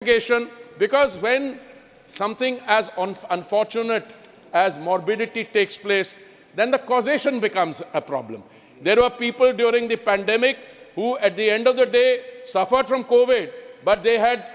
mitigation, because when something as unfortunate as morbidity takes place, then the causation becomes a problem. There were people during the pandemic who, at the end of the day, suffered from COVID, but they had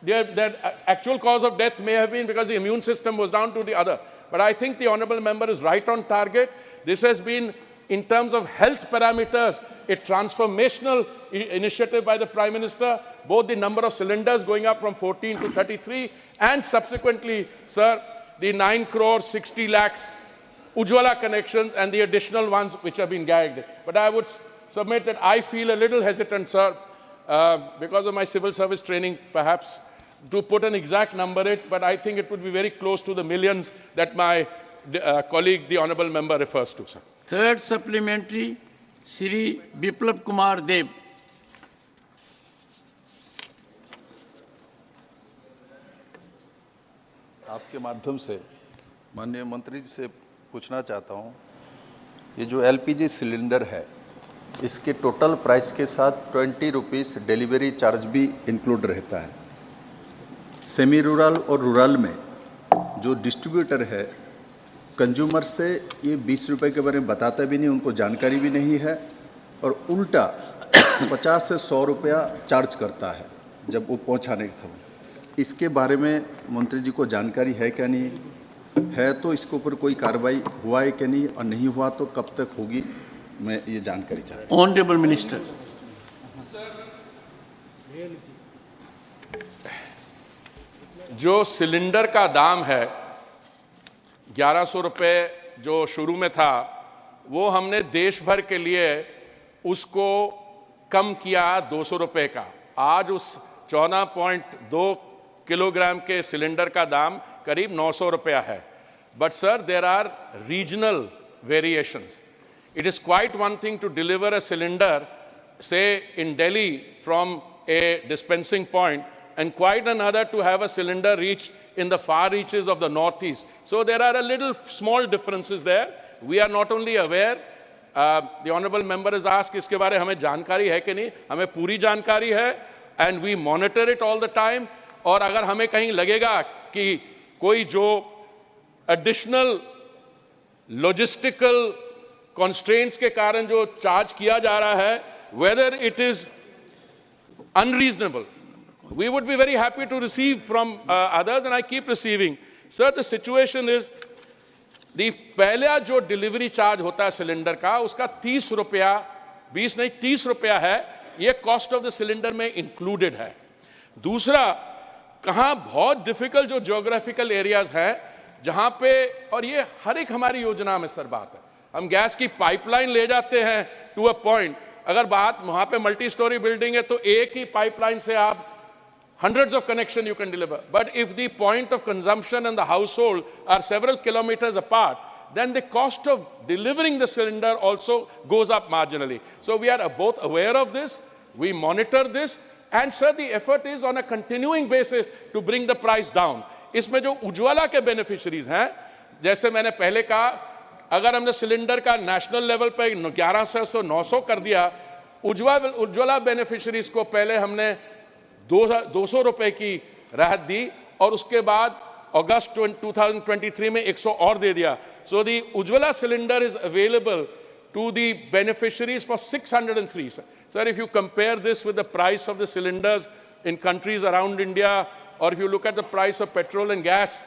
their actual cause of death may have been because the immune system was down to the other. But I think the honourable member is right on target. This has been, in terms of health parameters, a transformational initiative by the Prime Minister, both the number of cylinders going up from 14 to 33, and subsequently, sir, the 9 crore 60 lakhs Ujjwala connections and the additional ones which have been gagged. But I would submit that I feel a little hesitant, sir, because of my civil service training, perhaps, to put an exact number it, but I think it would be very close to the millions that my colleague, the honourable member, refers to, sir. Third supplementary, Shri Biplab Kumar Dev. आपके माध्यम से माननीय मंत्री जी से पूछना चाहता हूँ, ये जो एलपीजी सिलेंडर है, इसके टोटल प्राइस के साथ 20 रुपीस डिलीवरी चार्ज भी इंक्लूड रहता है। सेमी रूरल और रूरल में जो डिस्ट्रीब्यूटर है, कंज्यूमर से ये 20 रुपये के बारे में बताता भी नहीं, उनको जानकारी भी नहीं है, और उल्टा 50 से 100 रुपया चार्ज करता है जब वो पहुंचाने के समय। इसके बारे में मंत्री जी को जानकारी है क्या? नहीं है तो इसके ऊपर कोई कार्रवाई हुआ है कि नहीं, और नहीं हुआ तो कब तक होगी, मैं ये जानकारी चाहता हूँ। Honourable minister. जो सिलेंडर का दाम है 1100 रुपये जो शुरू में था, वो हमने देश भर के लिए उसको कम किया 200 रुपये का। आज उस 14.2 किलोग्राम के सिलेंडर का दाम करीब 900 रुपया है। But sir, there are regional variations. It is quite one thing to deliver a cylinder, say in Delhi, from a dispensing point, and quite another to have a cylinder reached in the far reaches of the northeast. So there are a little small differences there. We are not only aware, the honourable member has asked, इसके बारे हमें जानकारी है कि नहीं? हमें पूरी जानकारी है, and we monitor it all the time. और अगर हमें कहीं लगेगा कि कोई जो additional logistical constraints के कारण जो चार्ज किया जा रहा है, whether it is unreasonable, we would be very happy to receive from others, and I keep receiving. Sir, the situation is, the पहला जो डिलीवरी चार्ज होता है सिलेंडर का, उसका 30 रुपया, 20 नहीं 30 रुपया है, ये कॉस्ट ऑफ द सिलेंडर में इंक्लूडेड है। दूसरा, कहाँ बहुत डिफिकल्ट जो ज्योग्राफिकल एरियाज हैं, जहाँ पे, और ये हर एक हमारी योजना में सर बात है, हम गैस की पाइपलाइन ले जाते हैं टू अ पॉइंट, अगर बात वहाँ पे मल्टी स्टोरी बिल्डिंग है तो एक ही पाइपलाइन से आप hundreds of connection you can deliver. But if the point of consumption and the household are several kilometers apart, then the cost of delivering the cylinder also goes up marginally. So we are both aware of this, we monitor this, and sir, the effort is on a continuing basis to bring the price down. इसमें जो उज्ज्वला के beneficiaries हैं, जैसे मैंने पहले कहा, अगर हमने सिलेंडर का नेशनल लेवल पे 1100 से 900 कर दिया, उज्ज्वला बेनिफिशरीज को पहले हमने 200 रुपए की राहत दी, और उसके बाद अगस्त 2023 में 100 और दे दिया. So the Ujjwala cylinder is available to the beneficiaries for 603. Sir, if you compare this with the price of the cylinders in countries around India, or if you look at the price of petrol and gas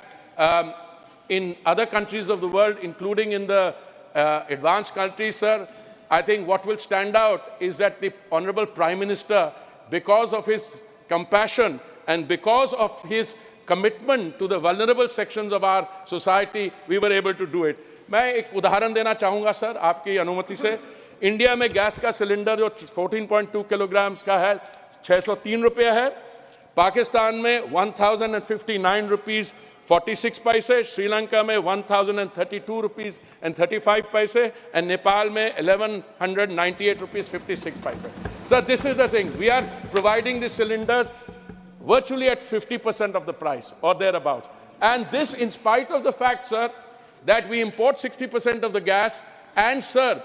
in other countries of the world, including in the advanced countries, sir, I think what will stand out is that the Honorable Prime Minister, because of his compassion and because of his commitment to the vulnerable sections of our society, we were able to do it. मैं एक उदाहरण देना चाहूँगा sir, आपकी अनुमति से. India में gas का सिलेंडर जो 14.2 किलोग्राम्स का है 603 रुपये है, पाकिस्तान में 1059 रुपीज़ 46 पैसे, श्रीलंका में 1032 रुपीज़ and 35 पैसे, and नेपाल में 1198 रुपीज़ 56 पैसे. So this is the thing, we are providing the cylinders virtually at 50% of the price or thereabouts. And this in spite of the fact, sir, that we import 60% of the gas, and sir,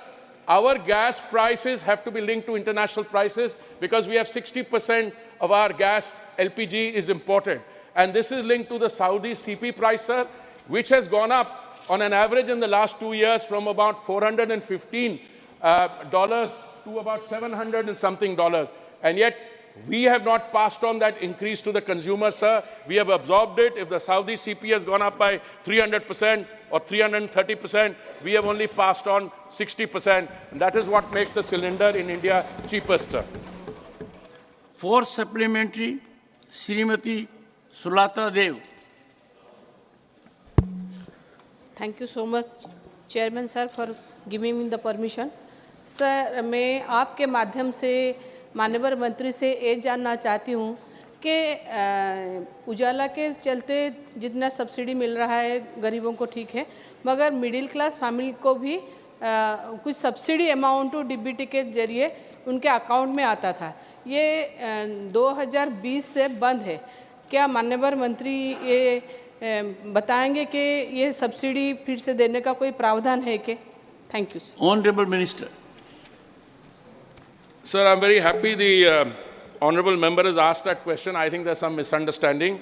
our gas prices have to be linked to international prices because we have 60% of our gas, LPG, is imported. And this is linked to the Saudi CP price, sir, which has gone up on an average in the last 2 years from about $415 to about $700 and something dollars. And yet, we have not passed on that increase to the consumer, sir. We have absorbed it. If the Saudi CP has gone up by 300% or 330%, we have only passed on 60%. And that is what makes the cylinder in India cheapest, sir. For supplementary, Srimati Sulata Dev. Thank you so much, Chairman sir, for giving me the permission. Sir, मैं आपके माध्यम से माननीय मंत्री से ये जानना चाहती हूँ कि उजाला के चलते जितना सब्सिडी मिल रहा है गरीबों को ठीक है, मगर मिडिल क्लास फैमिली को भी कुछ सब्सिडी अमाउंट डीबीटी के जरिए उनके अकाउंट में आता था। ये 2020 से बंद है। क्या माननीय मंत्री ये बताएंगे कि ये सब्सिडी फिर से देने का कोई प्रावधान है क्या? Thank you. Honorable Minister. Sir, I'm very happy the honorable member has asked that question. I think there's some misunderstanding.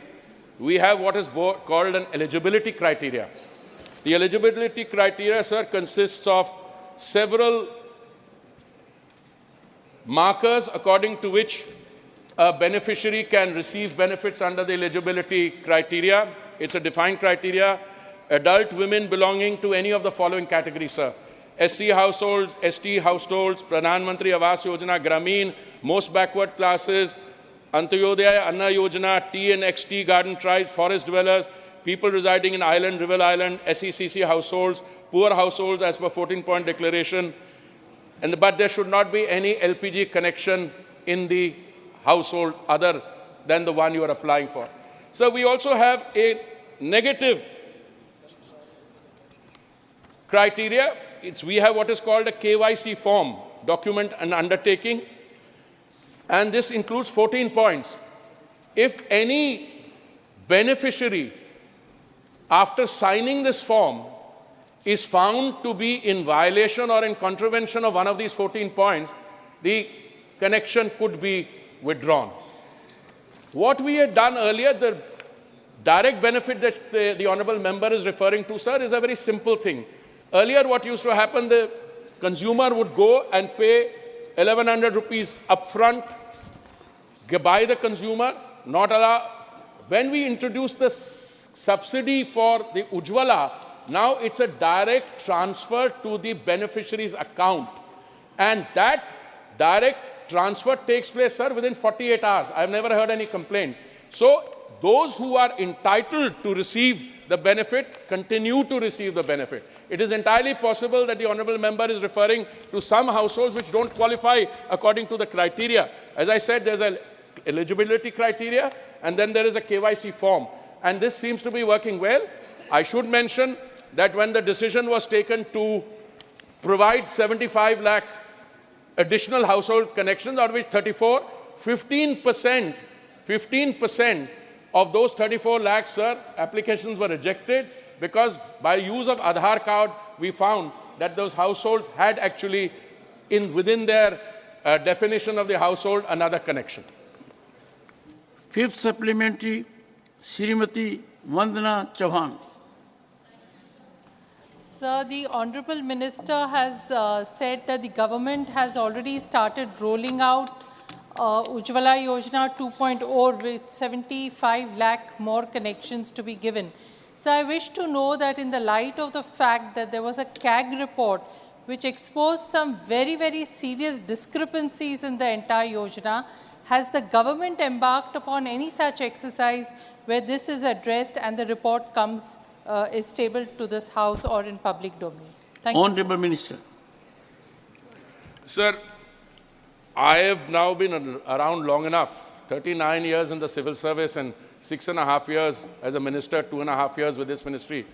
We have what is called an eligibility criteria. The eligibility criteria, sir, consists of several markers according to which a beneficiary can receive benefits under the eligibility criteria. It's a defined criteria. Adult women belonging to any of the following categories, sir. SC households, ST households, Pradhan Mantri Awas Yojana, Grameen, most backward classes, Antyodaya Anna Yojana, T and XT garden tribes, forest dwellers, people residing in island, river island, SECC households, poor households as per 14-point declaration, but there should not be any LPG connection in the household other than the one you are applying for. So we also have a negative criteria. We have what is called a KYC form, document and undertaking, and this includes 14 points. If any beneficiary, after signing this form, is found to be in violation or in contravention of one of these 14 points, the connection could be withdrawn. What we had done earlier, the direct benefit that the honorable member is referring to, sir, is a very simple thing. Earlier, what used to happen, the consumer would go and pay 1,100 rupees upfront by the consumer, not allow. When we introduced the subsidy for the Ujjwala, now it's a direct transfer to the beneficiary's account. And that direct transfer takes place, sir, within 48 hours. I've never heard any complaint. So those who are entitled to receive the benefit continue to receive the benefit. It is entirely possible that the honorable member is referring to some households which don't qualify according to the criteria. As I said, there's an eligibility criteria, and then there is a KYC form. And this seems to be working well. I should mention that when the decision was taken to provide 75 lakh additional household connections, out of which 34, 15% of those 34 lakhs, sir, applications were rejected because by use of Aadhaar card, we found that those households had actually, within their definition of the household, another connection. Fifth supplementary, Srimati Vandana Chauhan. Sir, the Honorable Minister has said that the government has already started rolling out Ujjwala Yojana 2.0 with 75 lakh more connections to be given. So I wish to know that in the light of the fact that there was a CAG report which exposed some very, very serious discrepancies in the entire Yojana, has the government embarked upon any such exercise where this is addressed and the report comes, is tabled to this House or in public domain? Thank you. Honorable Minister. Sir, I have now been around long enough, 39 years in the civil service and 6.5 years as a minister, 2.5 years with this ministry.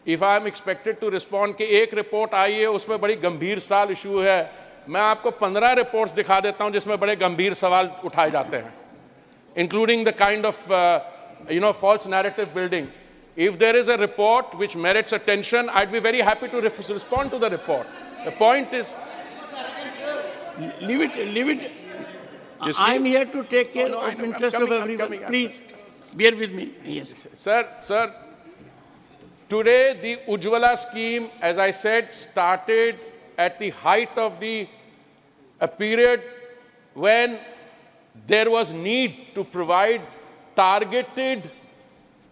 If I am expected to respond कि एक report आई है उसमें बड़ी गंभीर सवाल issue है, मैं आपको 15 reports दिखा देता हूं जिसमें बड़े गंभीर सवाल उठाए जाते हैं, including the kind of false narrative building. If there is a report which merits attention, I'd be very happy to respond to the report. The point is, Leave it. I'm here to take care No, I of know. interest I'm of coming, everyone. Please, bear with me. Yes. Sir, today the Ujjwala scheme, as I said, started at the height of a period when there was need to provide targeted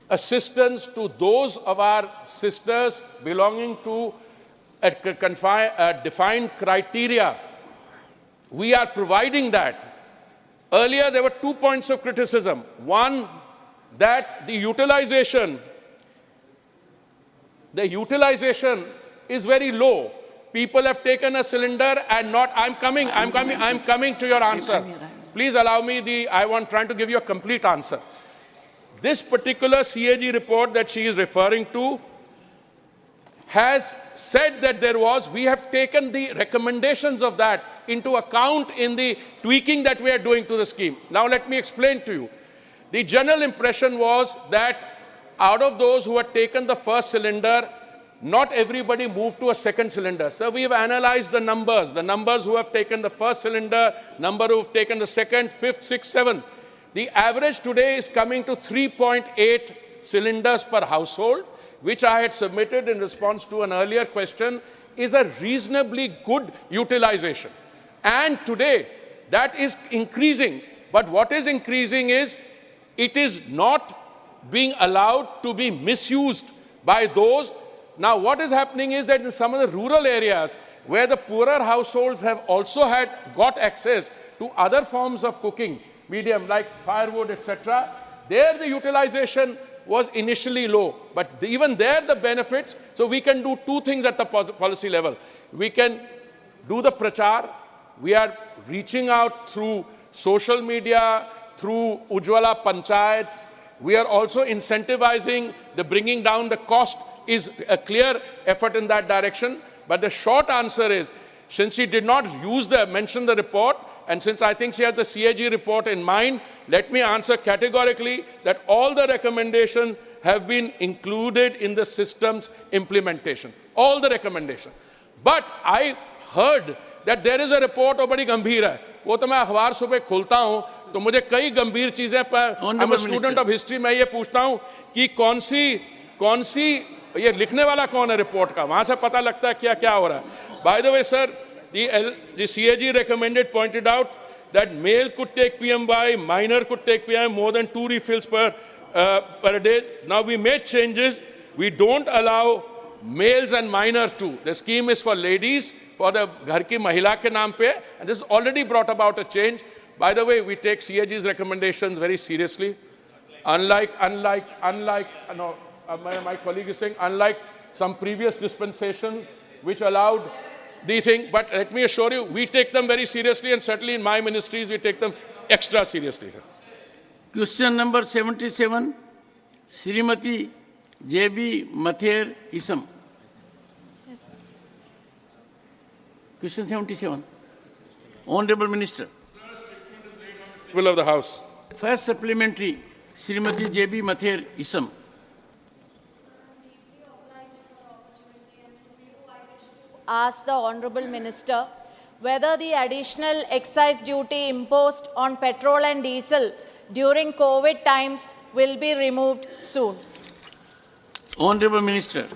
assistance to those of our sisters belonging to a defined criteria. We are providing that. Earlier, there were 2 points of criticism. One, that the utilization is very low. People have taken a cylinder and not, I'm coming to your answer. Please allow me trying to give you a complete answer. This particular CAG report that she is referring to has said that we have taken the recommendations of that into account in the tweaking that we are doing to the scheme. Now let me explain to you. The general impression was that out of those who had taken the first cylinder, not everybody moved to a second cylinder. So we have analyzed the numbers who have taken the first cylinder, number who have taken the second, fifth, sixth, seventh. The average today is coming to 3.8 cylinders per household, which I had submitted in response to an earlier question, is a reasonably good utilization. And today, that is increasing. But what is increasing is, it is not being allowed to be misused by those. Now, what is happening is that in some of the rural areas, where the poorer households have also got access to other forms of cooking medium, like firewood, etc., there the utilization was initially low. But even there, the benefits, so we can do two things at the policy level. We can do the prachar. We are reaching out through social media, through Ujjwala Panchayats. We are also incentivizing the bringing down the cost is a clear effort in that direction. But the short answer is, since she did not mention the report, and since I think she has the CAG report in mind, let me answer categorically that all the recommendations have been included in the system's implementation. All the recommendations. But I heard that there is a report of बड़ी गंभीर है. वो तो मैं अखबार सुबह खोलता हूँ तो मुझे कई गंभीर चीजें पर I'm a student of history, मैं ये पूछता हूँ कि कौन सी ये लिखने वाला कौन है रिपोर्ट का, वहां से पता लगता है क्या हो रहा है. By the way, sir, the CAG pointed out that male could take PMY, minor could take PMY more than 2 refills per day. Now we made changes. We don't allow males and minors too. The scheme is for ladies, for the ghar ki mahila ke naam pe, and this has already brought about a change. By the way, we take CAG's recommendations very seriously. My colleague is saying, unlike some previous dispensations which allowed the thing, but let me assure you, we take them very seriously, and certainly in my ministries, we take them extra seriously. Question number 77, Srimati J.B. Mather Isam. Yes. Question 77. Honorable Minister. Will of the House. First supplementary, Srimati J.B. Mather Isam. Ask the Honourable Minister whether the additional excise duty imposed on petrol and diesel during COVID times will be removed soon. Honourable Minister.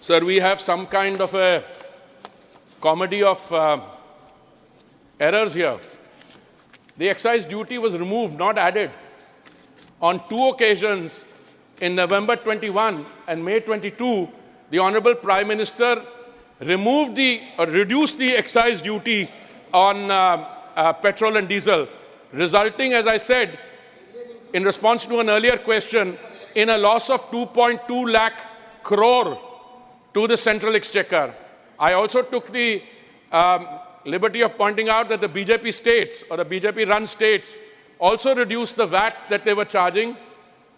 Sir, we have some kind of a comedy of errors here. The excise duty was removed, not added. On 2 occasions, in November 21 and May 22, the Honourable Prime Minister reduced the excise duty on petrol and diesel, resulting, as I said, in response to an earlier question, in a loss of 2.2 lakh crore to the Central Exchequer. I also took the liberty of pointing out that the BJP states, or the BJP-run states, also reduced the VAT that they were charging,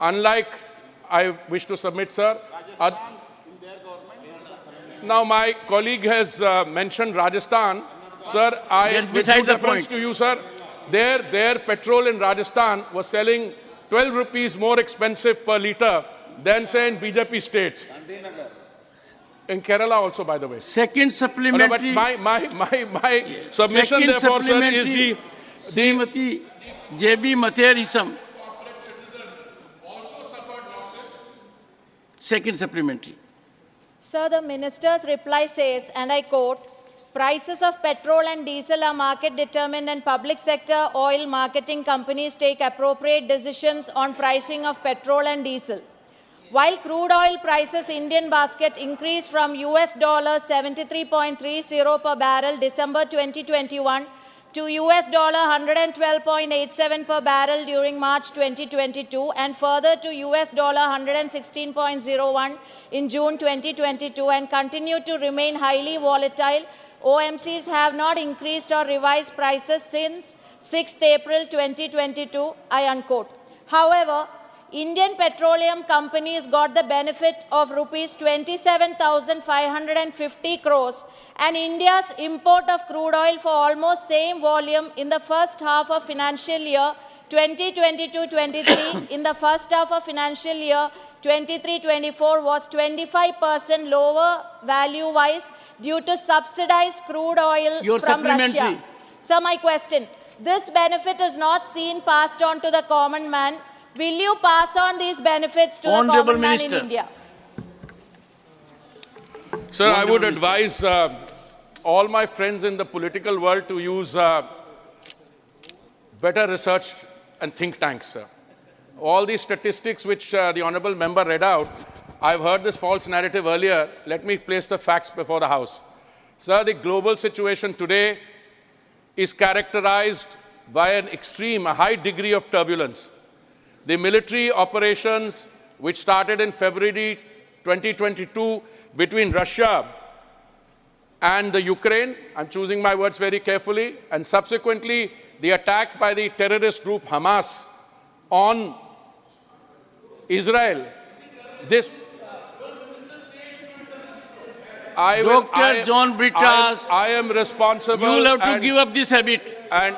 unlike, I wish to submit, sir. Now, my colleague has mentioned Rajasthan. Sir, with due deference to you, sir, their petrol in Rajasthan was selling 12 rupees more expensive per litre than, say, in BJP states. In Kerala also, by the way. Second But supplementary. my submission, Second therefore, sir, is the Srimati J.B. Matherism. Second supplementary. Sir, the minister's reply says, and I quote, prices of petrol and diesel are market determined and public sector oil marketing companies take appropriate decisions on pricing of petrol and diesel. While crude oil prices Indian basket increased from US $73.30 per barrel December 2021 to US $112.87 per barrel during March 2022 and further to US $116.01 in June 2022 and continue to remain highly volatile, OMCs have not increased or revised prices since 6th April 2022, I unquote. However, Indian petroleum companies got the benefit of rupees 27,550 crores and India's import of crude oil for almost same volume in the first half of financial year 2022-23 in the first half of financial year 23-24 was 25% lower value-wise due to subsidized crude oil from Russia. So my question, this benefit is not seen passed on to the common man. Will you pass on these benefits to the common man in India? Sir, I would advise all my friends in the political world to use better research and think tanks, sir. All these statistics which the honourable member read out, I've heard this false narrative earlier. Let me place the facts before the House. Sir, the global situation today is characterized by a high degree of turbulence. The military operations which started in February 2022 between Russia and the Ukraine, I'm choosing my words very carefully, and subsequently the attack by the terrorist group Hamas on Israel. This Dr. John Brittas, I am responsible. You will have to give up this habit. And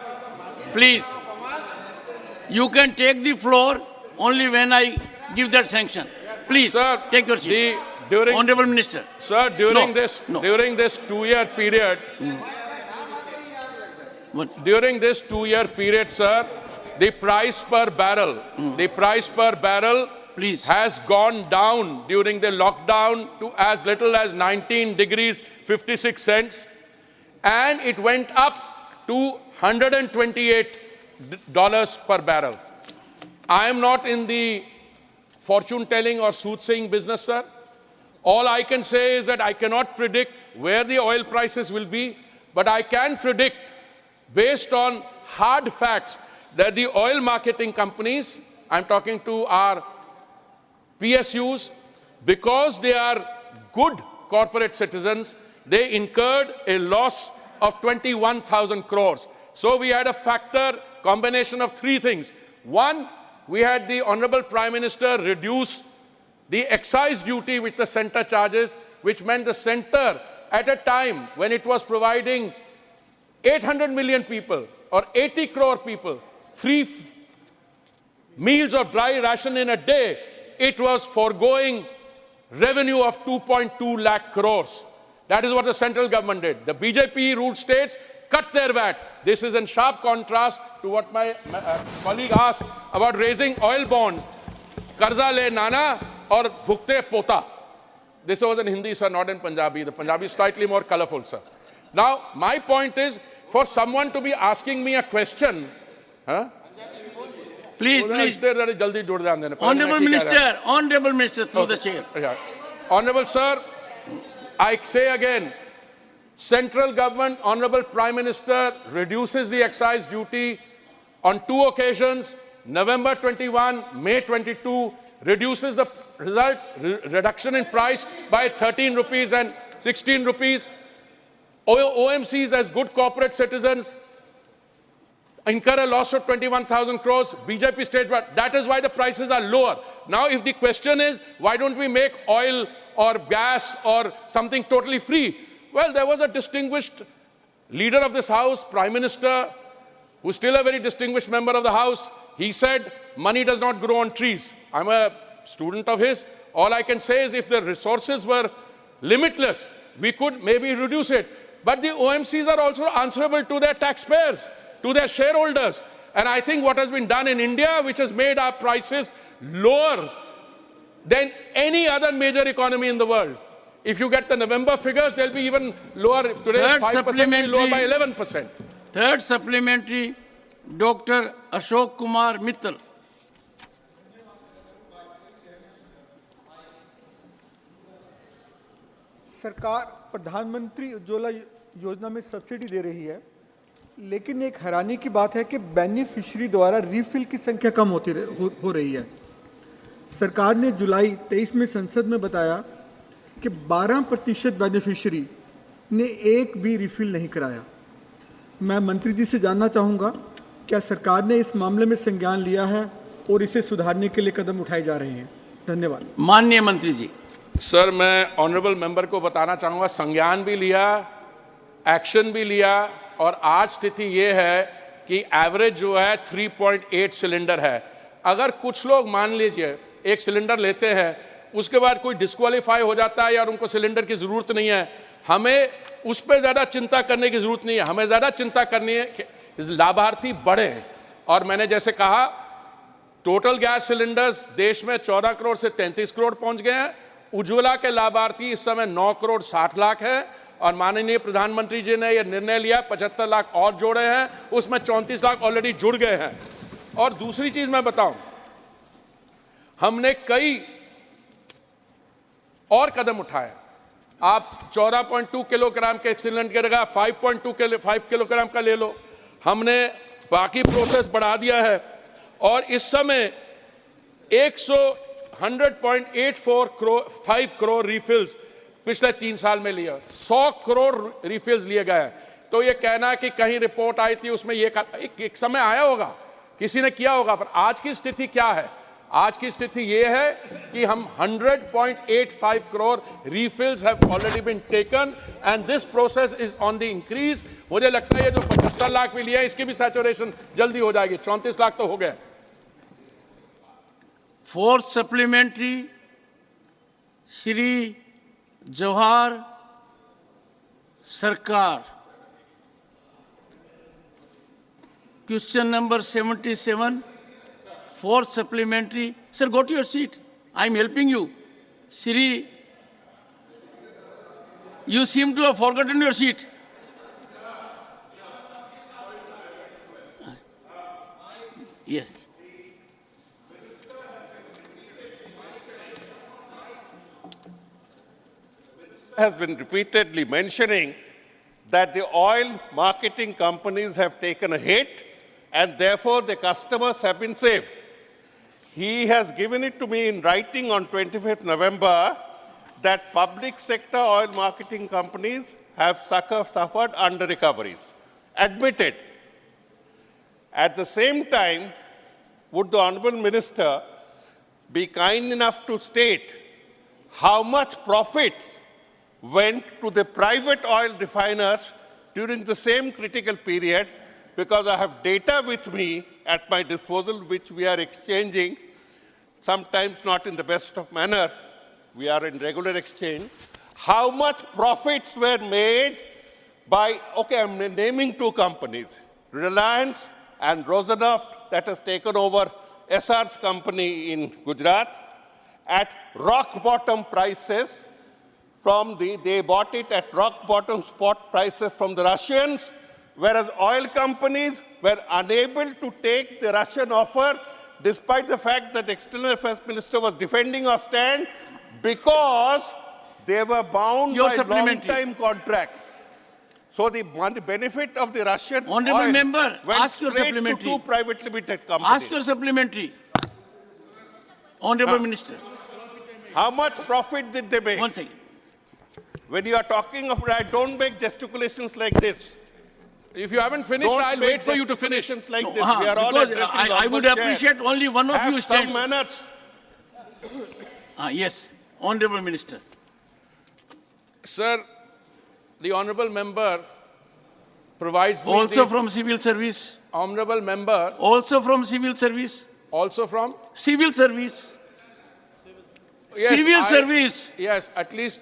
please. You can take the floor only when I give that sanction. Please, sir, take your seat. Honorable Minister. Sir, during this 2-year period, during this 2-year period, sir, the price per barrel, please, has gone down during the lockdown to as little as 19 degrees 56 cents, and it went up to $128 per barrel. I am not in the fortune-telling or soothsaying business, sir. All I can say is that I cannot predict where the oil prices will be, but I can predict, based on hard facts, that the oil marketing companies, I'm talking to our PSUs, because they are good corporate citizens, they incurred a loss of 21,000 crores. So we had a combination of three things. One, we had the Honorable Prime Minister reduce the excise duty which the centre charges, which meant the centre, at a time when it was providing 800 million people or 80 crore people 3 meals of dry ration in a day, it was foregoing revenue of 2.2 lakh crores. That is what the central government did. The BJP-ruled states cut their VAT. This is in sharp contrast to what my colleague asked about raising oil bonds. Karza le nana or bhukte pota. This was in Hindi, sir, not in Punjabi. The Punjabi is slightly more colorful, sir. Now, my point is, for someone to be asking me a question, please. Honorable Minister, through the chair. Honorable Sir, I say again, central government, Honorable Prime Minister reduces the excise duty on 2 occasions, November 21, May 22, reduces the reduction in price by 13 rupees and 16 rupees. OMCs, as good corporate citizens, incur a loss of 21,000 crores, BJP state, that is why the prices are lower. Now, if the question is, why don't we make oil or gas or something totally free? Well, there was a distinguished leader of this House, Prime Minister, who's still a very distinguished member of the House. He said, money does not grow on trees. I'm a student of his. All I can say is if the resources were limitless. We could maybe reduce it. But the OMCs are also answerable to their taxpayers, to their shareholders. And I think what has been done in India, which has made our prices lower than any other major economy in the world. If you get the November figures, they'll be even lower. If today is 5%, will be lower by 11%. Third supplementary, Dr. Ashok Kumar Mittal. सरकार प्रधानमंत्री उज्ज्वला योजना में subsidy दे रही है, लेकिन एक हैरानी की बात है कि बेनिफिशियरी द्वारा रिफिल की संख्या कम हो रही है। सरकार ने जुलाई 23 में संसद में बताया कि 12% बेनिफिशियरी ने एक भी रिफिल नहीं कराया। मैं मंत्री जी से जानना चाहूँगा, क्या सरकार ने इस मामले में संज्ञान लिया है और इसे सुधारने के लिए कदम उठाए जा रहे हैं? धन्यवाद। माननीय मंत्री जी। सर, मैं ऑनरेबल मेंबर को बताना चाहूँगा, संज्ञान भी लिया, एक्शन भी लिया, और आज स्थिति ये है कि एवरेज जो है 3.8 सिलेंडर है। अगर कुछ लोग मान लीजिए एक सिलेंडर लेते हैं, उसके बाद कोई डिस्क्वालीफाई हो जाता है या उनको सिलेंडर की ज़रूरत नहीं है, हमें उस पर ज़्यादा चिंता करने की ज़रूरत नहीं है। हमें ज़्यादा चिंता करनी है कि लाभार्थी बढ़े। और मैंने जैसे कहा, टोटल गैस सिलेंडर्स देश में 14 करोड़ से 33 करोड़ पहुंच गए हैं। उज्ज्वला के लाभार्थी इस समय 9 करोड़ 60 लाख है, और माननीय प्रधानमंत्री जी ने यह निर्णय लिया 75 लाख और जोड़े हैं, उसमें 34 लाख ऑलरेडी जुड़ गए हैं। और दूसरी चीज मैं बताऊं, हमने कई और कदम उठाए। आप 14.2 किलोग्राम के सिलेंडर की जगह 5 किलोग्राम का ले लो। हमने बाकी प्रोसेस बढ़ा दिया है, और इस समय 100.84 करोड़ रिफिल्स पिछले 3 साल में लिया। 100 करोड़ रिफिल्स लिए गए हैं। तो ये कहना कि कहीं रिपोर्ट आई थी उसमें ये एक समय आया होगा, किसी ने किया होगा, पर आज की स्थिति क्या है? आज की स्थिति ये है कि हम 100.85 crore refills have already been taken, and this process is on the increase. मुझे लगता है ये जो 75 लाख भी लिया है, इसकी भी सैचुरेशन जल्दी हो जाएगी। 34 लाख तो हो गए। फोर्थ सप्लीमेंट्री, श्री जवाहर सरकार। Question number 77, fourth supplementary. Sir, go to your seat. I'm helping you. Shri, you seem to have forgotten your seat. Yes. Has been repeatedly mentioning that the oil marketing companies have taken a hit and therefore the customers have been saved. He has given it to me in writing on 25th November that public sector oil marketing companies have suffered under recoveries. Admitted. At the same time, would the Honorable Minister be kind enough to state how much profits went to the private oil refiners during the same critical period? Because I have data with me at my disposal, which we are exchanging, sometimes not in the best of manner. We are in regular exchange. How much profits were made by, okay, I'm naming 2 companies, Reliance and Rosneft, that has taken over SR's company in Gujarat, at rock bottom prices they bought it at rock bottom spot prices from the Russians, whereas oil companies were unable to take the Russian offer, despite the fact that the External Affairs Minister was defending our stand, because they were bound by long-time contracts. So the benefit of the Russian Honorable oil member, went ask your straight to supplementary. 2 private limited companies. Ask your supplementary. Honorable Minister. How much profit did they make? 1 second. When you are talking of, don't make gesticulations like this. If you haven't finished, I'll wait for you to finish. Like No, this. We are all addressing I would appreciate only one of Have you some stands. manners. Yes, Honorable Minister. Sir, the honorable member provides me Also from civil service. Honorable member. Also from civil service. Also from? Civil service. civil service. Yes, at least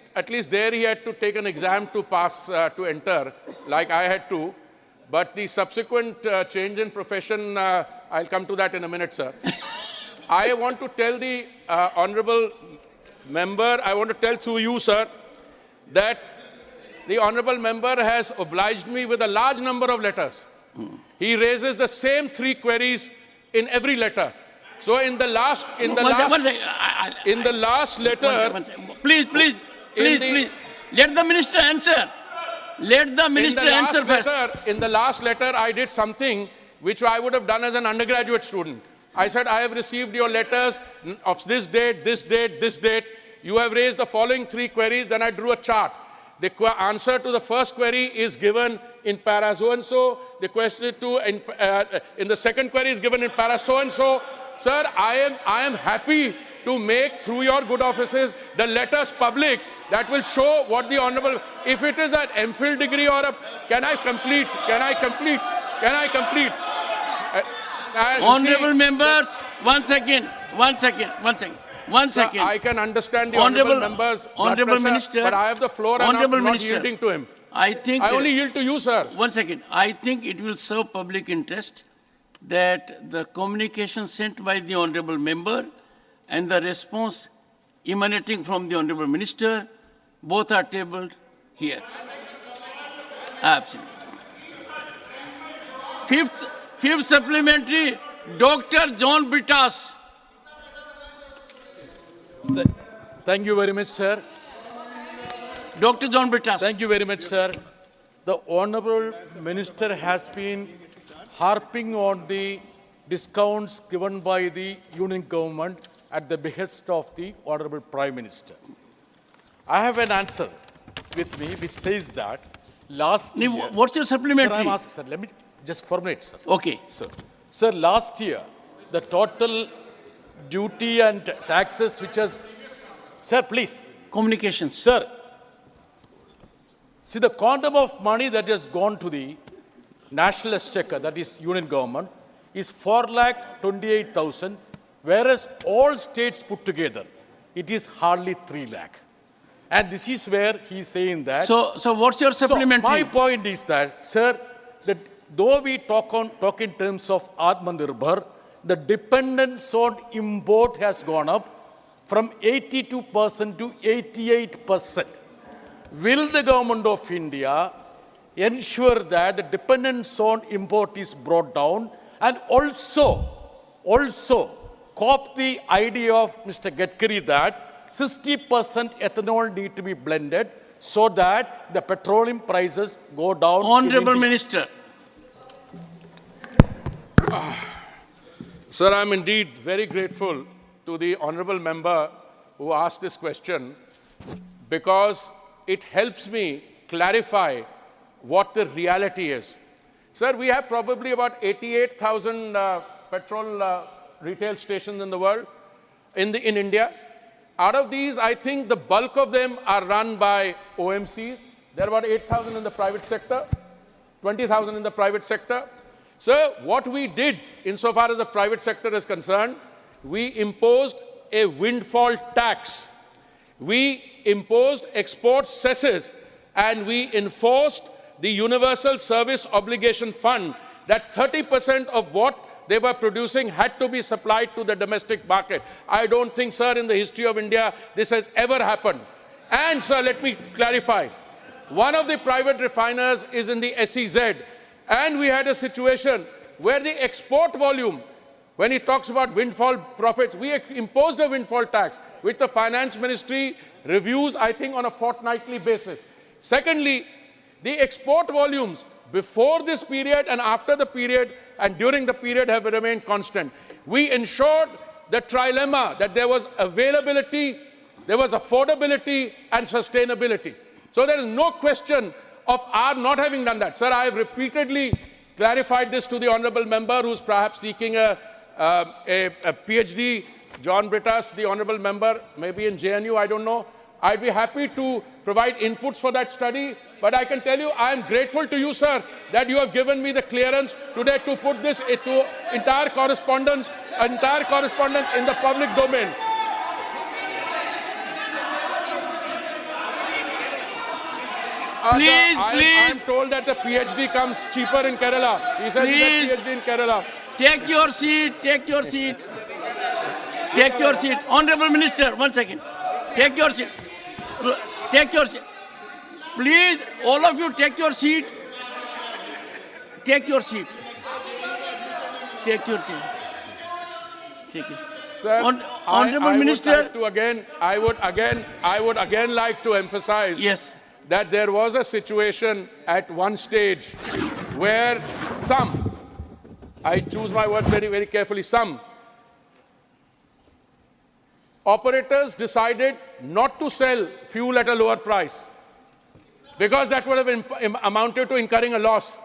there he had to take an exam to pass, to enter, like I had to. But the subsequent change in profession, I'll come to that in a minute, sir. I want to tell the honorable member, I want to tell through you, sir, that the honorable member has obliged me with a large number of letters. He raises the same 3 queries in every letter. So in the last letter, please, let the minister answer. Let the minister answer first. In the last letter, I did something which I would have done as an undergraduate student. I said, I have received your letters of this date, this date, this date. You have raised the following 3 queries. Then I drew a chart. The answer to the first query is given in para so-and-so. The question in the second query is given in para so-and-so. Sir, I am happy to make, through your good offices, the letters public that will show what the honorable... If it is an MPhil degree or a... Can I complete? Honorable members, one second. Sir, I can understand the honorable members' Honorable pressure, Minister, but I have the floor and I'm not yielding to him. I only yield to you, sir. One second. I think it will serve public interest that the communication sent by the honorable member and the response emanating from the honorable minister, both are tabled here. Absolutely. Fifth supplementary, Dr. John Britas. Thank you very much, sir. Dr. John Britas. Thank you very much, sir. The Honourable Minister has been harping on the discounts given by the Union Government at the behest of the Honourable Prime Minister. I have an answer with me which says that last year... What's your supplementary? Sir, I'm asking, sir, let me just formulate, sir. Okay. Sir, last year, the total duty and taxes which has... Sir, please. Communications. Sir, see the quantum of money that has gone to the National Exchequer, that is Union Government, is 4,28,000, whereas all states put together, it is hardly 3 lakh. And this is where he is saying that... So what's your supplementary? So my point is that, sir, that though we talk in terms of Atmanirbhar, the dependence on import has gone up from 82% to 88%. Will the government of India ensure that the dependence on import is brought down and also cop the idea of Mr. Gadkari that 60% ethanol need to be blended so that the petroleum prices go down? Honorable Minister. Sir, I'm indeed very grateful to the honorable member who asked this question because it helps me clarify what the reality is. Sir, we have probably about 88,000 petrol retail stations in the world, in India. Out of these, I think the bulk of them are run by OMCs. There are about 8,000 in the private sector, 20,000 in the private sector. Sir, what we did, insofar as the private sector is concerned, we imposed a windfall tax. We imposed export cesses, and we enforced the Universal Service Obligation Fund that 30% of what they were producing had to be supplied to the domestic market. I don't think, sir, in the history of India, this has ever happened. And, sir, let me clarify. One of the private refiners is in the SEZ, and we had a situation where the export volume, when he talks about windfall profits, we imposed a windfall tax, which the Finance Ministry reviews, I think, on a fortnightly basis. Secondly, the export volumes before this period and after the period and during the period have remained constant. We ensured the trilemma that there was availability, there was affordability and sustainability. So there is no question of our not having done that. Sir, I have repeatedly clarified this to the honourable member who's perhaps seeking a PhD, John Britas, the honourable member, maybe in JNU, I don't know. I'd be happy to provide inputs for that study, but I can tell you I am grateful to you, sir, that you have given me the clearance today to put this into entire correspondence in the public domain. Please, I'm told that the PhD comes cheaper in Kerala. He said he did PhD in Kerala. Take your seat. Take your seat. Take your seat. Honorable Minister, 1 second. Take your seat. Take your seat. Please, all of you, take your seat. Take your seat. Take your seat. Take it. Sir, Honorable Minister. I would again like to emphasize that there was a situation at one stage where some, I choose my words very, very carefully, some operators decided not to sell fuel at a lower price because that would have amounted to incurring a loss.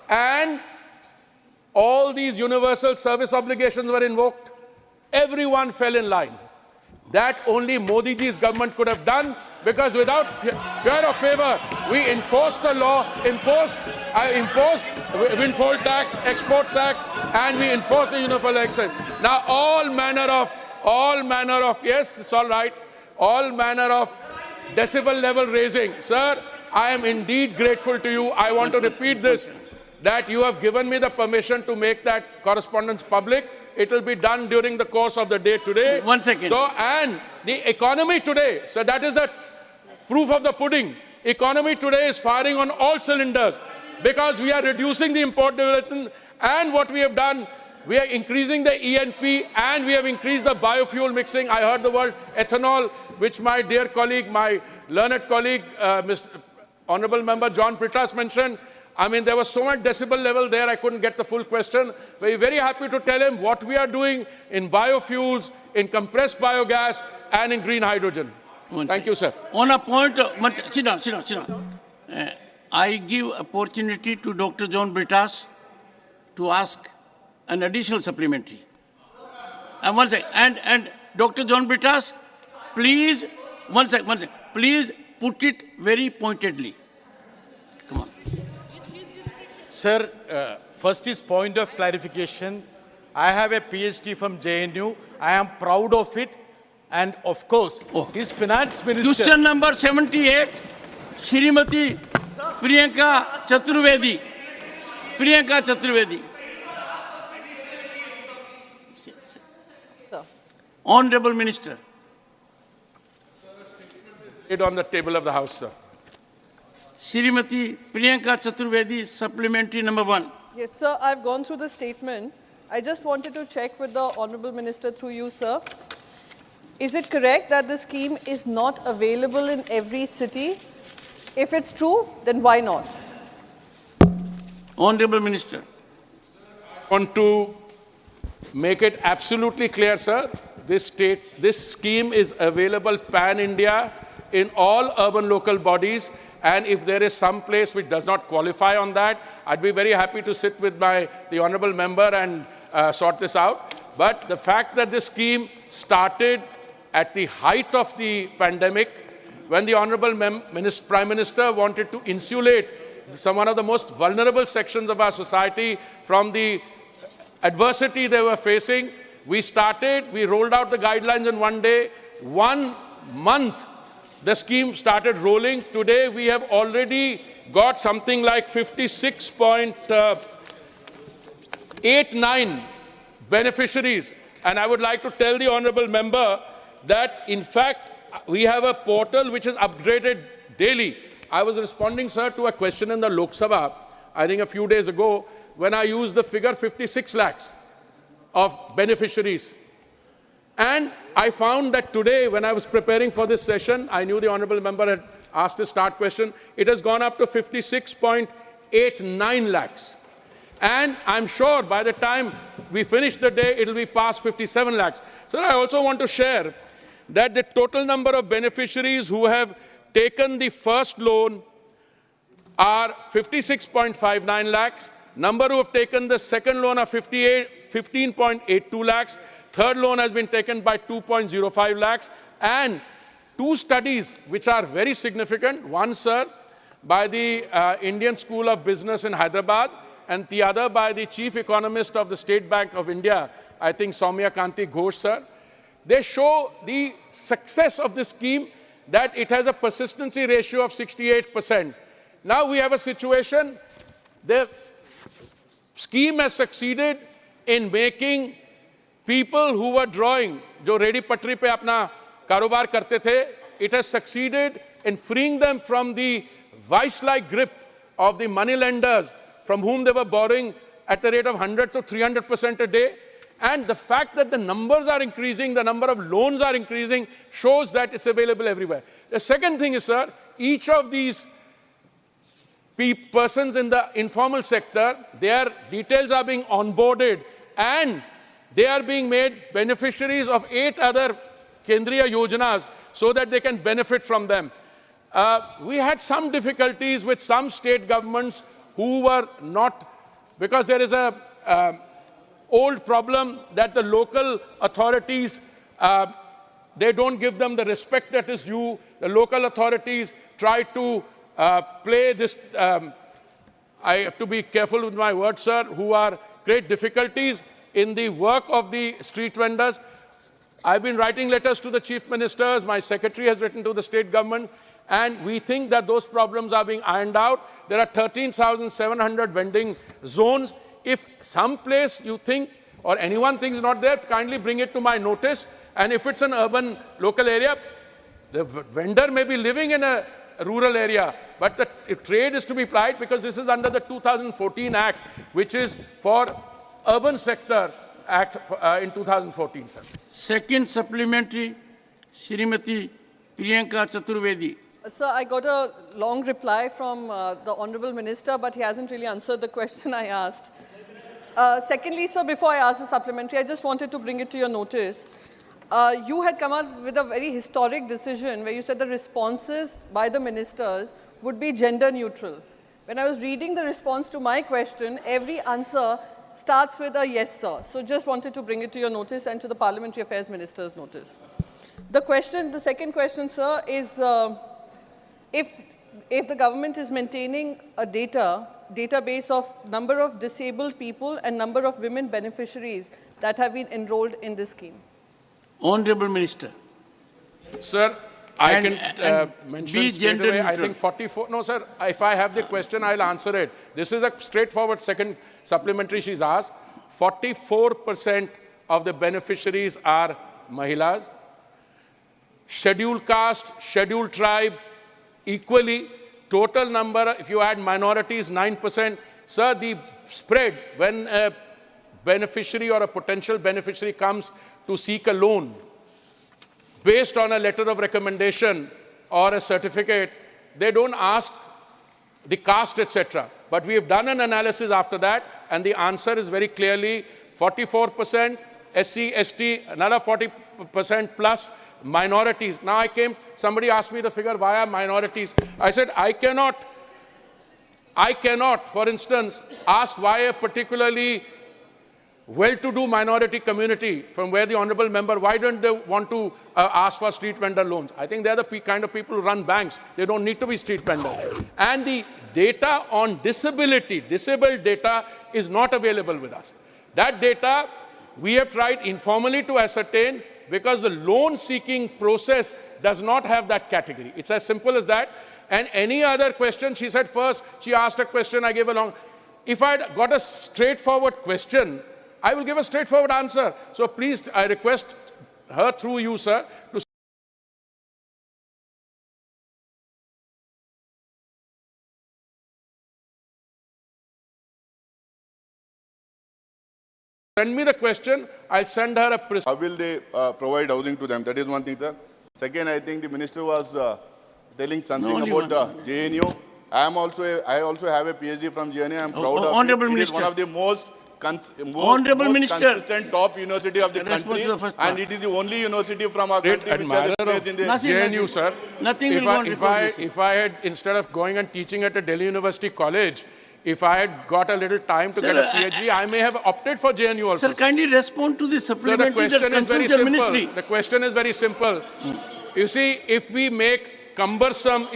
And all these universal service obligations were invoked. Everyone fell in line. That only Modi ji's government could have done, because without fear of favor, we enforced the law, enforced windfall tax, exports act, and we enforced the universal excise. Now all manner of, yes, it's all right, all manner of decibel level raising. Sir, I am indeed grateful to you. I want to repeat this, that you have given me the permission to make that correspondence public. It will be done during the course of the day today. 1 second. So, and the economy today, so that is the proof of the pudding. Economy today is firing on all cylinders because we are reducing the import development, and what we have done, we are increasing the ENP and we have increased the biofuel mixing. I heard the word ethanol, which my dear colleague, my learned colleague, Mr. Honorable Member John Prittas mentioned. I mean, there was so much decibel level there, I couldn't get the full question. We're very happy to tell him what we are doing in biofuels, in compressed biogas, and in green hydrogen. Thank you, sir. On a point, sit down. I give opportunity to Dr. John Britas to ask an additional supplementary. And 1 second. And Dr. John Britas, please, 1 second. Please put it very pointedly. Come on. Sir, first is point of clarification. I have a PhD from JNU. I am proud of it. And of course, his finance minister... Question number 78, Shrimati Priyanka Chaturvedi. Honorable Minister. It on the table of the House, sir. Shrimati Priyanka Chaturvedi, supplementary number 1. Yes, sir, I've gone through the statement. I just wanted to check with the Honorable Minister through you, sir. Is it correct that the scheme is not available in every city? If it's true, then why not? Honorable Minister. I want to make it absolutely clear, sir. This scheme is available pan-India in all urban local bodies. And if there is some place which does not qualify on that, I'd be very happy to sit with the honourable member and sort this out. But the fact that this scheme started at the height of the pandemic, when the honourable Prime Minister wanted to insulate one of the most vulnerable sections of our society from the adversity they were facing, we rolled out the guidelines in one day. 1 month, the scheme started rolling. Today, we have already got something like 56.89 beneficiaries. And I would like to tell the honourable member that, in fact, we have a portal which is upgraded daily. I was responding, sir, to a question in the Lok Sabha, I think a few days ago, when I used the figure 56 lakhs of beneficiaries. And I found that today, when I was preparing for this session, I knew the honourable member had asked a start question. It has gone up to 56.89 lakhs. And I'm sure by the time we finish the day, it will be past 57 lakhs. So I also want to share that the total number of beneficiaries who have taken the first loan are 56.59 lakhs. Number who have taken the second loan are 15.82 lakhs. Third loan has been taken by 2.05 lakhs. And 2 studies which are very significant. One, sir, by the Indian School of Business in Hyderabad, and the other by the Chief Economist of the State Bank of India, I think Soumya Kanti Ghosh, sir. They show the success of this scheme, that it has a persistency ratio of 68%. Now we have a situation, the scheme has succeeded in making people who were drawing, जो ready पटरी पे अपना कारोबार करते थे, it has succeeded in freeing them from the vice-like grip of the money lenders from whom they were borrowing at the rate of 100 to 300% a day. And the fact that the numbers are increasing, the number of loans are increasing, shows that it's available everywhere. The second thing is, sir, each of these persons in the informal sector, their details are being onboarded and they are being made beneficiaries of 8 other Kendriya Yojanas so that they can benefit from them. We had some difficulties with some state governments who were not, because there is a old problem that the local authorities, they don't give them the respect that is due. The local authorities try to play this, I have to be careful with my words, sir, who are great difficulties in the work of the street vendors. I've been writing letters to the chief ministers, my secretary has written to the state government, and we think that those problems are being ironed out. There are 13,700 vending zones. If some place you think or anyone thinks not there, kindly bring it to my notice. And if it's an urban local area, the vendor may be living in a rural area, but the trade is to be plied because this is under the 2014 Act, which is for urban sector Act in 2014, sir. Second supplementary, Srimati Priyanka Chaturvedi. Sir, I got a long reply from the Honourable Minister, but he hasn't really answered the question I asked. Secondly, sir, before I ask the supplementary, I just wanted to bring it to your notice. You had come up with a very historic decision where you said the responses by the ministers would be gender neutral. When I was reading the response to my question, every answer starts with a yes, sir. So just wanted to bring it to your notice and to the Parliamentary Affairs Minister's notice. The second question, sir, is if the government is maintaining a database of number of disabled people and number of women beneficiaries that have been enrolled in this scheme. Honorable Minister. Sir, I can mention straight away, I think 44, no sir, if I have the question, I'll answer it. This is a straightforward second supplementary she's asked. 44% of the beneficiaries are Mahilas. Scheduled caste, scheduled tribe, equally. Total number, if you add minorities, 9%. Sir, the spread, when a beneficiary or a potential beneficiary comes to seek a loan, based on a letter of recommendation or a certificate, they don't ask the caste, etc. But we have done an analysis after that, and the answer is very clearly 44% SC, ST, another 40% plus minorities. Now somebody asked me the figure, why are minorities? I said, I cannot, for instance, ask why a particularly well-to-do minority community from where the honorable member, why don't they want to ask for street vendor loans? I think they're the kind of people who run banks. They don't need to be street vendors. And the data on disability, disabled data is not available with us. That data we have tried informally to ascertain because the loan-seeking process does not have that category. It's as simple as that. And any other question, she said first, she asked a question, I gave a long. If I had got a straightforward question, I will give a straightforward answer. So please, I request her through you, sir, to send me the question. I'll send her a How will they provide housing to them? That is one thing, sir. Second, I think the minister was telling something about JNU. I also have a PhD from JNU. I am proud of Honorable it. It is Minister. one of the most Minister. consistent top university of the country, and it is the only university from our country which has a place in the JNU, sir. Nothing will go on record. If I had, instead of going and teaching at a Delhi University college, if I had got a little time to get a PhD, I may have opted for JNU also. Sir, kindly respond to the supplementary so the that question is very concerns the simple. ministry. The question is very simple. You see, if we make cumbersome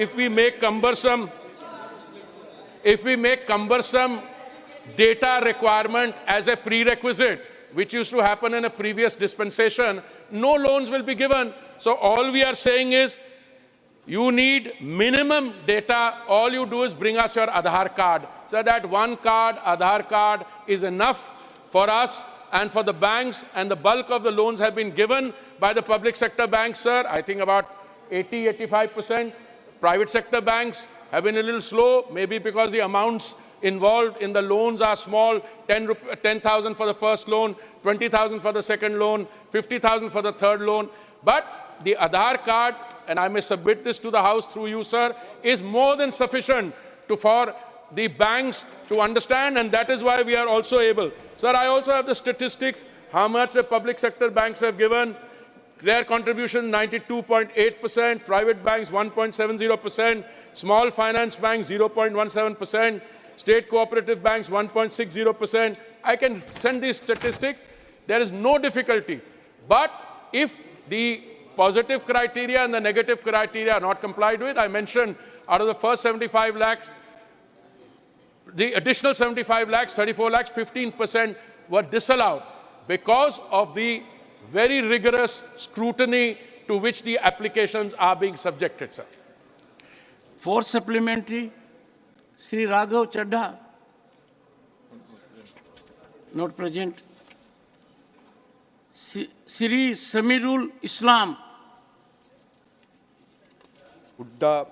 data requirement as a prerequisite, which used to happen in a previous dispensation, no loans will be given. So all we are saying is, You need minimum data. All you do is bring us your Aadhaar card. So that one card, Aadhaar card, is enough for us and for the banks, and the bulk of the loans have been given by the public sector banks, sir. I think about 80–85%. Private sector banks have been a little slow, maybe because the amounts involved in the loans are small. 10,000 for the first loan, 20,000 for the second loan, 50,000 for the third loan. But the Aadhaar card, and I may submit this to the House through you, sir, is more than sufficient for the banks to understand, and that is why we are also able. Sir, I also have the statistics, how much the public sector banks have given. Their contribution 92.8%, private banks 1.70%, small finance banks 0.17%, state cooperative banks 1.60%. I can send these statistics. There is no difficulty. But if the positive criteria and the negative criteria are not complied with, I mentioned out of the first 75 lakhs, the additional 75 lakhs, 34 lakhs, 15% were disallowed because of the very rigorous scrutiny to which the applications are being subjected, sir. For supplementary, Sri Raghav Chadha, not present. Sri Samirul Islam. Would the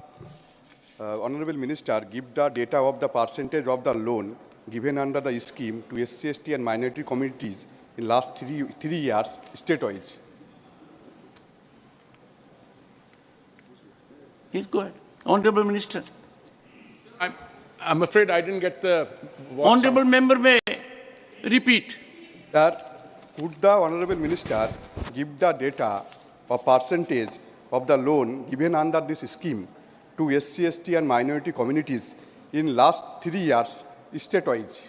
Honorable Minister give the data of the percentage of the loan given under the scheme to SC, ST and minority communities in last three years state-wise? Please go ahead. Honorable Minister. I'm afraid I didn't get the... Honorable Member may repeat. Sir, could the Honorable Minister give the data or percentage of the loan given under this scheme to SC, ST and minority communities in last 3 years state-wise?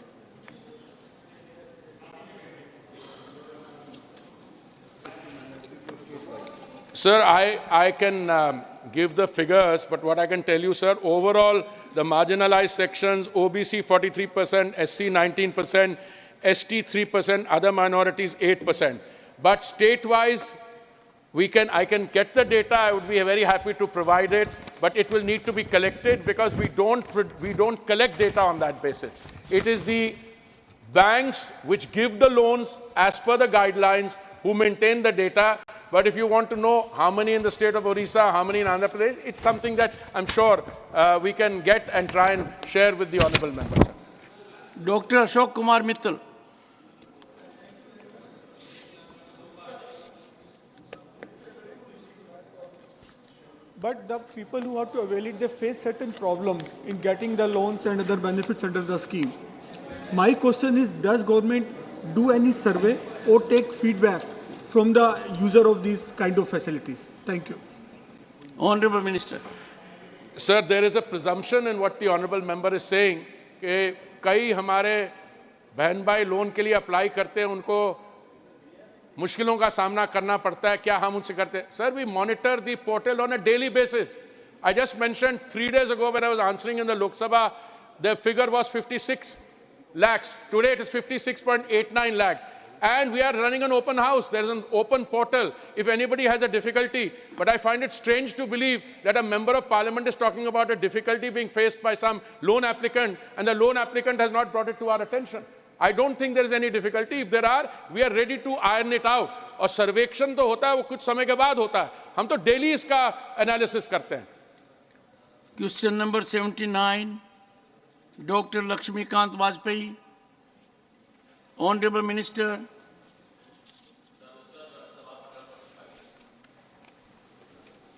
Sir, I can give the figures, but what I can tell you, sir, overall, the marginalized sections, OBC 43%, SC 19%, ST 3%, other minorities 8%. But state-wise, I can get the data. I would be very happy to provide it, but it will need to be collected because we don't collect data on that basis. It is the banks which give the loans as per the guidelines who maintain the data. But if you want to know how many in the state of Orissa, how many in Andhra Pradesh, it's something that I'm sure we can get and try and share with the honorable members. Dr. Ashok Kumar Mittal. But the people who have to avail it, they face certain problems in getting the loans and other benefits under the scheme. My question is, does government do any survey or take feedback from the user of these kind of facilities? Thank you. Honorable Minister. Sir, there is a presumption in what the honorable member is saying कि कई हमारे बहन भाई loan के लिए apply करते हैं, उनको मुश्किलों का सामना करना पड़ता है. क्या हम उनसे करते हैं? Sir, we monitor the portal on a daily basis. I just mentioned 3 days ago when I was answering in the Lok Sabha, the figure was 56 lakhs. Today it is 56.89 lakh. And we are running an open house. There is an open portal if anybody has a difficulty. But I find it strange to believe that a member of parliament is talking about a difficulty being faced by some loan applicant, and the loan applicant has not brought it to our attention. I don't think there is any difficulty. If there are, we are ready to iron it out. और सर्वेक्षण तो होता है, वो कुछ समय के बाद होता है. हम तो डेली इसका एनालिसिस करते हैं. Question number 79, Dr. Lakshmikant Vajpayee. Honorable Minister.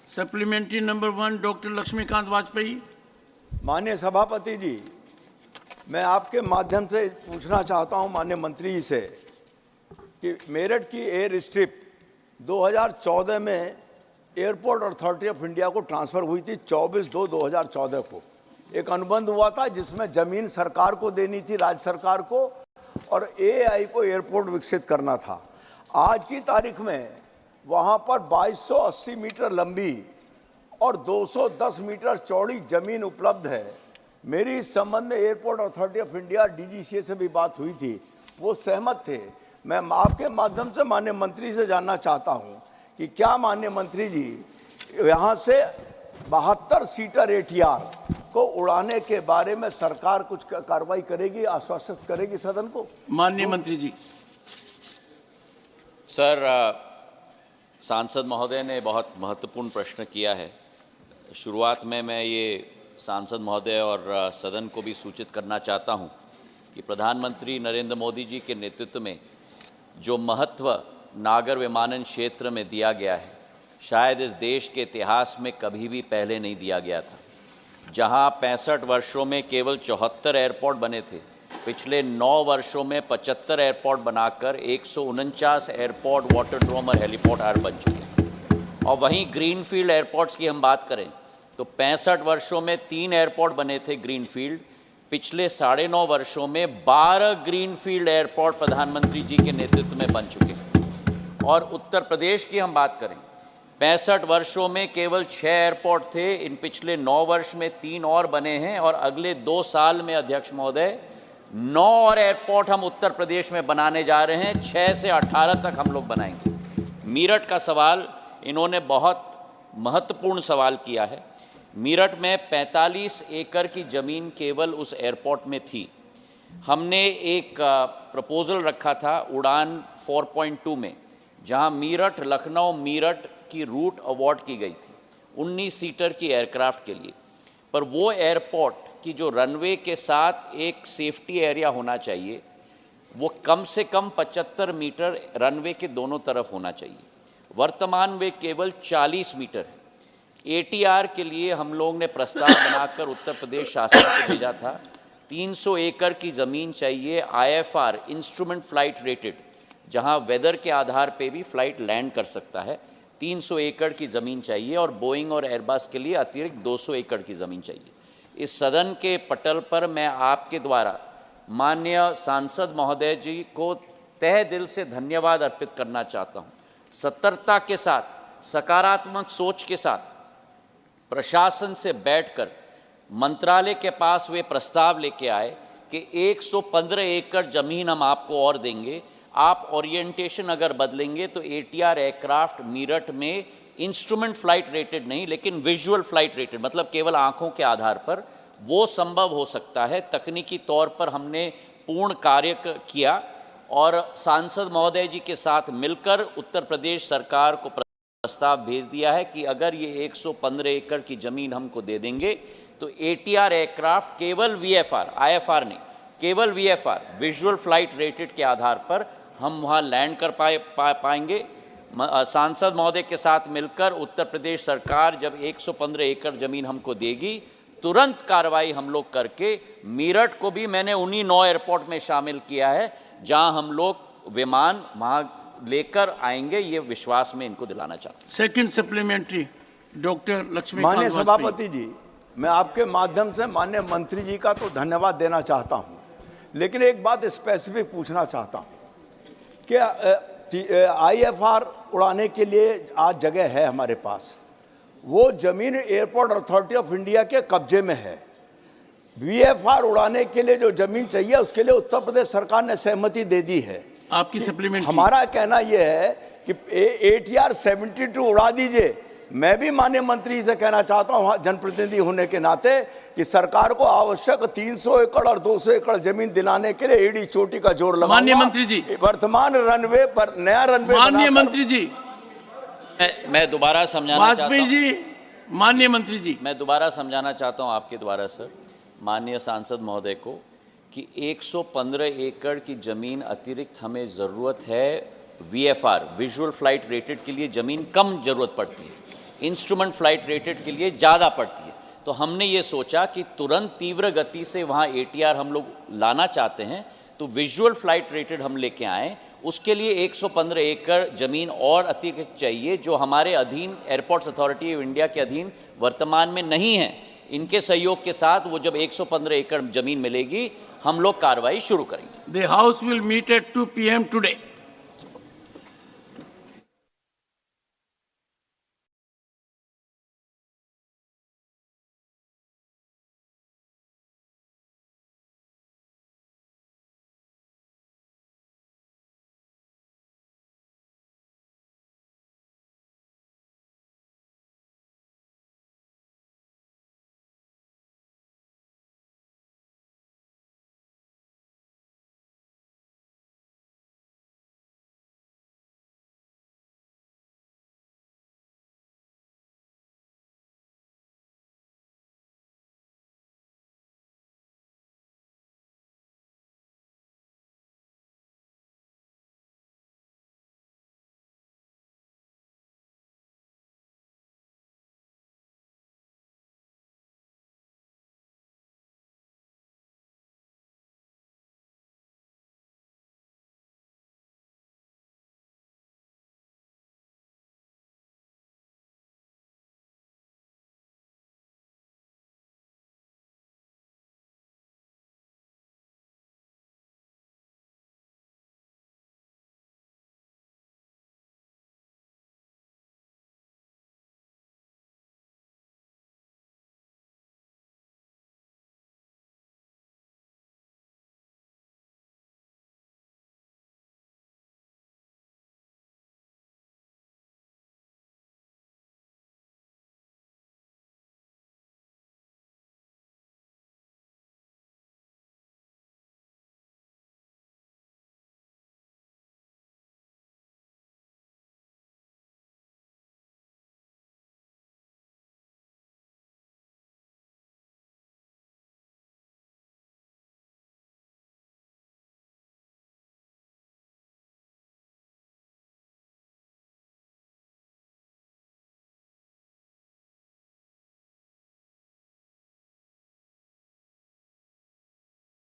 Supplementary number 1, Dr. Lakshmikant Vajpayee. माननीय सभापति जी, मैं आपके माध्यम से पूछना चाहता हूं माननीय मंत्री जी से कि मेरठ की एयर स्ट्रिप 2014 में एयरपोर्ट अथॉरिटी ऑफ इंडिया को ट्रांसफ़र हुई थी 24/2/2014 को. एक अनुबंध हुआ था जिसमें ज़मीन सरकार को देनी थी, राज्य सरकार को, और एआई को एयरपोर्ट विकसित करना था. आज की तारीख में वहाँ पर 2280 मीटर लंबी और 210 मीटर चौड़ी ज़मीन उपलब्ध है. मेरी इस संबंध में airport authority of India DGCA से भी बात हुई थी, वो सहमत थे. मैं आपके माध्यम से माननीय मंत्री से जानना चाहता हूँ कि क्या माननीय मंत्री जी यहाँ से 72 सीटर ATR को उड़ाने के बारे में सरकार कुछ कार्रवाई करेगी, आश्वासित करेगी सदन को? माननीय मंत्री जी। सर, सांसद महोदय ने बहुत महत्वपूर्ण प्रश्न किया है। शुरुआत में मैं ये सांसद महोदय और सदन को भी सूचित करना चाहता हूं कि प्रधानमंत्री नरेंद्र मोदी जी के नेतृत्व में जो महत्व नागर विमानन क्षेत्र में दिया गया है, शायद इस देश के इतिहास में कभी भी पहले नहीं दिया गया था। जहां 65 वर्षों में केवल 74 एयरपोर्ट बने थे, पिछले 9 वर्षों में 75 एयरपोर्ट बनाकर 149 एयरपोर्ट, वाटरड्रोम और हेलीपोर्ट आर बन चुके हैं। और वहीं ग्रीनफील्ड एयरपोर्ट्स की हम बात करें तो 65 वर्षों में 3 एयरपोर्ट बने थे ग्रीनफील्ड, पिछले 9.5 वर्षों में 12 ग्रीनफील्ड एयरपोर्ट प्रधानमंत्री जी के नेतृत्व में बन चुके हैं। और उत्तर प्रदेश की हम बात करें, 65 वर्षों में केवल 6 एयरपोर्ट थे, इन पिछले 9 वर्ष में 3 और बने हैं और अगले 2 साल में अध्यक्ष महोदय 9 और एयरपोर्ट हम उत्तर प्रदेश में बनाने जा रहे हैं। 6 से 18 तक हम लोग बनाएंगे। मीरठ का सवाल इन्होंने बहुत महत्वपूर्ण सवाल किया है। मीरठ में 45 एकड़ की ज़मीन केवल उस एयरपोर्ट में थी। हमने एक प्रपोज़ल रखा था उड़ान 4.2 में, जहां मीरठ लखनऊ मीरठ की रूट अवार्ड की गई थी 19 सीटर की एयरक्राफ्ट के लिए। पर वो एयरपोर्ट की जो रनवे के साथ एक सेफ्टी एरिया होना चाहिए, वो कम से कम 75 मीटर रनवे के दोनों तरफ होना चाहिए। वर्तमान में केवल 40 मीटर है। ATR के लिए हम लोग ने प्रस्ताव बनाकर उत्तर प्रदेश शासन को भेजा था। 300 एकड़ की ज़मीन चाहिए, IFR इंस्ट्रूमेंट फ्लाइट रेटेड, जहां वेदर के आधार पे भी फ्लाइट लैंड कर सकता है। 300 एकड़ की ज़मीन चाहिए और बोइंग और एयरबस के लिए अतिरिक्त 200 एकड़ की ज़मीन चाहिए। इस सदन के पटल पर मैं आपके द्वारा माननीय सांसद महोदय जी को तहे दिल से धन्यवाद अर्पित करना चाहता हूँ। सतर्कता के साथ, सकारात्मक सोच के साथ प्रशासन से बैठकर मंत्रालय के पास वे प्रस्ताव लेके आए कि 115 एकड़ ज़मीन हम आपको और देंगे, आप ओरिएंटेशन अगर बदलेंगे तो ATR एयरक्राफ्ट मीरठ में इंस्ट्रूमेंट फ्लाइट रेटेड नहीं लेकिन विजुअल फ्लाइट रेटेड, मतलब केवल आंखों के आधार पर वो संभव हो सकता है। तकनीकी तौर पर हमने पूर्ण कार्य किया और सांसद महोदय जी के साथ मिलकर उत्तर प्रदेश सरकार को प्रस्ताव भेज दिया है कि अगर ये 115 एकड़ की ज़मीन हमको दे देंगे तो ATR एयरक्राफ्ट केवल VFR, IFR नहीं, केवल VFR विजुअल फ्लाइट रेटेड के आधार पर हम वहाँ लैंड कर पाएंगे। सांसद महोदय के साथ मिलकर उत्तर प्रदेश सरकार जब 115 एकड़ ज़मीन हमको देगी, तुरंत कार्रवाई हम लोग करके मीरठ को भी मैंने उन्हीं 9 एयरपोर्ट में शामिल किया है जहां हम लोग विमान वहां लेकर आएंगे। ये विश्वास में इनको दिलाना चाहता हूं। Second supplementary doctor Lakshmi. माननीय सभापति जी, मैं आपके माध्यम से माननीय मंत्री जी का तो धन्यवाद देना चाहता हूं, लेकिन एक बात स्पेसिफिक पूछना चाहता हूं कि IFR उड़ाने के लिए आज जगह है हमारे पास, वो जमीन एयरपोर्ट अथॉरिटी ऑफ इंडिया के कब्जे में है। VFR उड़ाने के लिए जो जमीन चाहिए उसके लिए उत्तर प्रदेश सरकार ने सहमति दे दी है। आपकी सप्लीमेंट। हमारा कहना यह है कि ATR 72 उड़ा दीजिए। मैं भी माननीय मंत्री से कहना चाहता हूं जनप्रतिनिधि होने के नाते कि सरकार को आवश्यक 300 एकड़ और 200 एकड़ जमीन दिलाने के लिए एड़ी चोटी का जोर लगाऊंगा। माननीय मंत्री जी, वर्तमान रनवे पर नया रनवे। माननीय मंत्री जी, मैं दोबारा समझाना चाहता हूं। जी, माननीय मंत्री जी, मैं दोबारा समझाना चाहता हूं आपके द्वारा सर माननीय सांसद महोदय को कि 115 एकड़ की ज़मीन अतिरिक्त हमें ज़रूरत है। VFR विजुअल फ्लाइट रेटेड के लिए ज़मीन कम ज़रूरत पड़ती है, इंस्ट्रूमेंट फ्लाइट रेटेड के लिए ज़्यादा पड़ती है। तो हमने ये सोचा कि तुरंत तीव्र गति से वहाँ ATR हम लोग लाना चाहते हैं, तो विजुअल फ्लाइट रेटेड हम लेके आएँ। उसके लिए 115 एकड़ ज़मीन और अतिरिक्त चाहिए जो हमारे अधीन एयरपोर्ट्स अथॉरिटी ऑफ इंडिया के अधीन वर्तमान में नहीं है। इनके सहयोग के साथ वो जब 115 एकड़ ज़मीन मिलेगी हम लोग कार्रवाई शुरू करेंगे। The House will meet at 2 p.m. today.